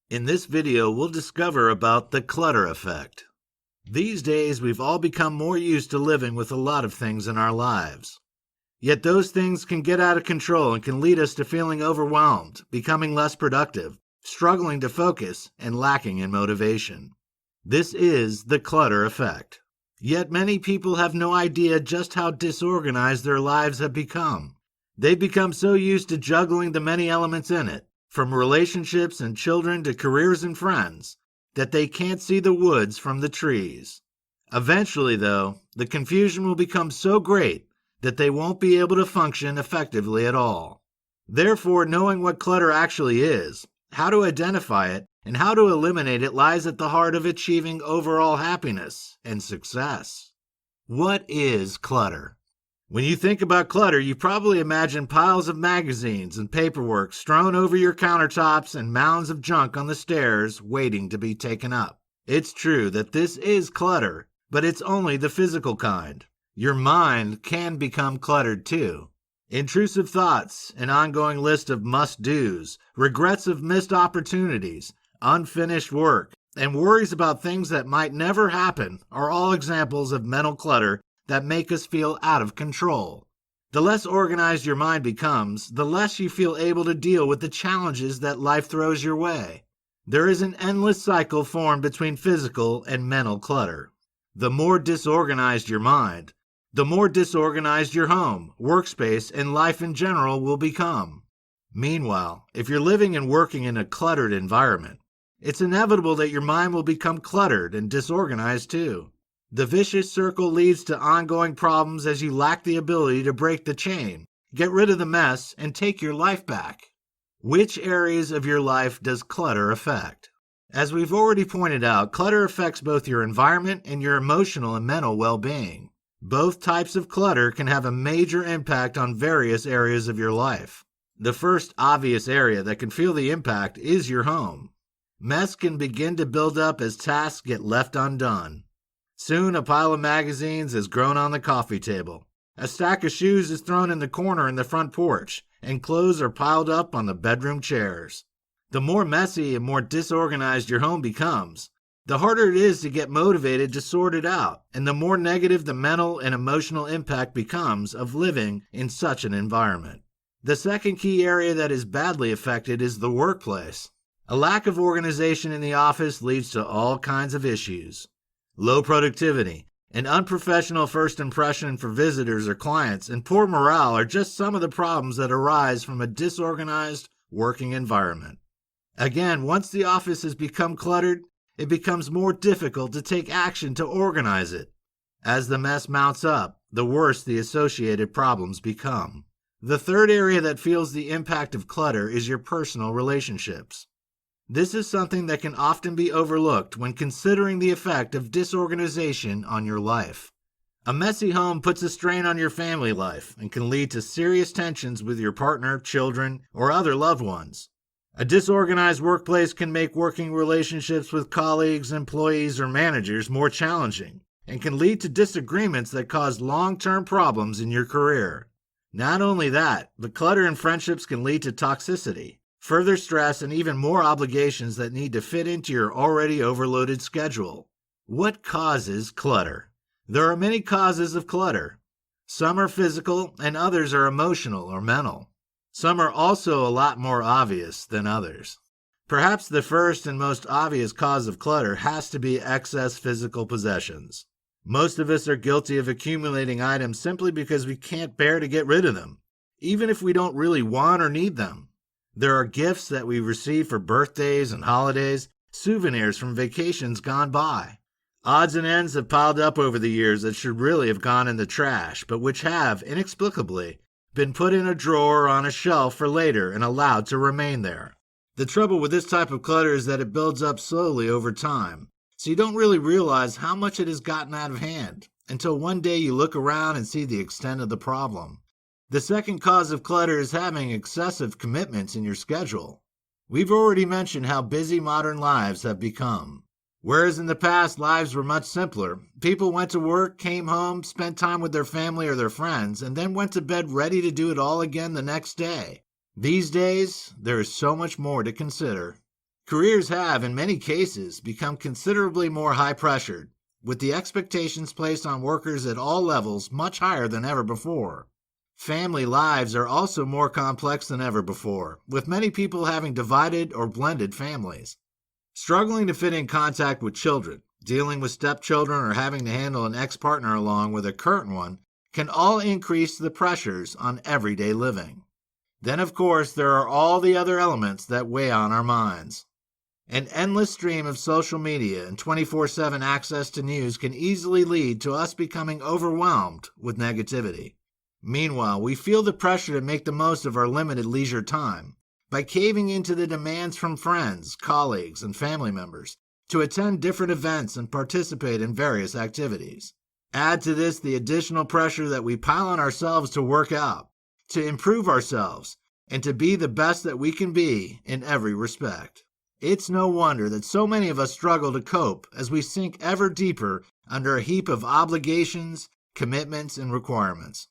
In this video, we'll discover about the clutter effect. These days, we've all become more used to living with a lot of things in our lives. Yet those things can get out of control and can lead us to feeling overwhelmed, becoming less productive, struggling to focus, and lacking in motivation. This is the clutter effect. Yet many people have no idea just how disorganized their lives have become. They've become so used to juggling the many elements in it, from relationships and children to careers and friends, that they can't see the woods from the trees. Eventually, though, the confusion will become so great that they won't be able to function effectively at all. Therefore, knowing what clutter actually is, how to identify it, and how to eliminate it lies at the heart of achieving overall happiness and success. What is clutter? When you think about clutter, you probably imagine piles of magazines and paperwork strewn over your countertops and mounds of junk on the stairs waiting to be taken up. It's true that this is clutter, but it's only the physical kind. Your mind can become cluttered too. Intrusive thoughts, an ongoing list of must-dos, regrets of missed opportunities, unfinished work, and worries about things that might never happen are all examples of mental clutter that make us feel out of control. The less organized your mind becomes, the less you feel able to deal with the challenges that life throws your way. There is an endless cycle formed between physical and mental clutter. The more disorganized your mind, the more disorganized your home, workspace, and life in general will become. Meanwhile, if you're living and working in a cluttered environment, it's inevitable that your mind will become cluttered and disorganized too. The vicious circle leads to ongoing problems as you lack the ability to break the chain, get rid of the mess, and take your life back. Which areas of your life does clutter affect? As we've already pointed out, clutter affects both your environment and your emotional and mental well-being. Both types of clutter can have a major impact on various areas of your life. The first obvious area that can feel the impact is your home. Mess can begin to build up as tasks get left undone. Soon a pile of magazines has grown on the coffee table. A stack of shoes is thrown in the corner in the front porch, and clothes are piled up on the bedroom chairs. The more messy and more disorganized your home becomes, the harder it is to get motivated to sort it out, and the more negative the mental and emotional impact becomes of living in such an environment. The second key area that is badly affected is the workplace. A lack of organization in the office leads to all kinds of issues. Low productivity, an unprofessional first impression for visitors or clients, and poor morale are just some of the problems that arise from a disorganized working environment. Again, once the office has become cluttered, it becomes more difficult to take action to organize it. As the mess mounts up, the worse the associated problems become. The third area that feels the impact of clutter is your personal relationships. This is something that can often be overlooked when considering the effect of disorganization on your life. A messy home puts a strain on your family life and can lead to serious tensions with your partner, children, or other loved ones. A disorganized workplace can make working relationships with colleagues, employees, or managers more challenging and can lead to disagreements that cause long-term problems in your career. Not only that, but clutter in friendships can lead to toxicity, further stress, and even more obligations that need to fit into your already overloaded schedule. What causes clutter? There are many causes of clutter. Some are physical and others are emotional or mental. Some are also a lot more obvious than others. Perhaps the first and most obvious cause of clutter has to be excess physical possessions. Most of us are guilty of accumulating items simply because we can't bear to get rid of them, even if we don't really want or need them. There are gifts that we receive for birthdays and holidays, souvenirs from vacations gone by. Odds and ends have piled up over the years that should really have gone in the trash, but which have, inexplicably, been put in a drawer or on a shelf for later and allowed to remain there. The trouble with this type of clutter is that it builds up slowly over time, so you don't really realize how much it has gotten out of hand until one day you look around and see the extent of the problem. The second cause of clutter is having excessive commitments in your schedule. We've already mentioned how busy modern lives have become. Whereas in the past, lives were much simpler. People went to work, came home, spent time with their family or their friends, and then went to bed ready to do it all again the next day. These days, there is so much more to consider. Careers have, in many cases, become considerably more high-pressured, with the expectations placed on workers at all levels much higher than ever before. Family lives are also more complex than ever before, with many people having divided or blended families. Struggling to fit in contact with children, dealing with stepchildren, or having to handle an ex-partner along with a current one can all increase the pressures on everyday living. Then, of course, there are all the other elements that weigh on our minds. An endless stream of social media and 24/7 access to news can easily lead to us becoming overwhelmed with negativity. Meanwhile, we feel the pressure to make the most of our limited leisure time by caving into the demands from friends, colleagues, and family members to attend different events and participate in various activities. Add to this the additional pressure that we pile on ourselves to work out, to improve ourselves, and to be the best that we can be in every respect. It's no wonder that so many of us struggle to cope as we sink ever deeper under a heap of obligations, commitments, and requirements.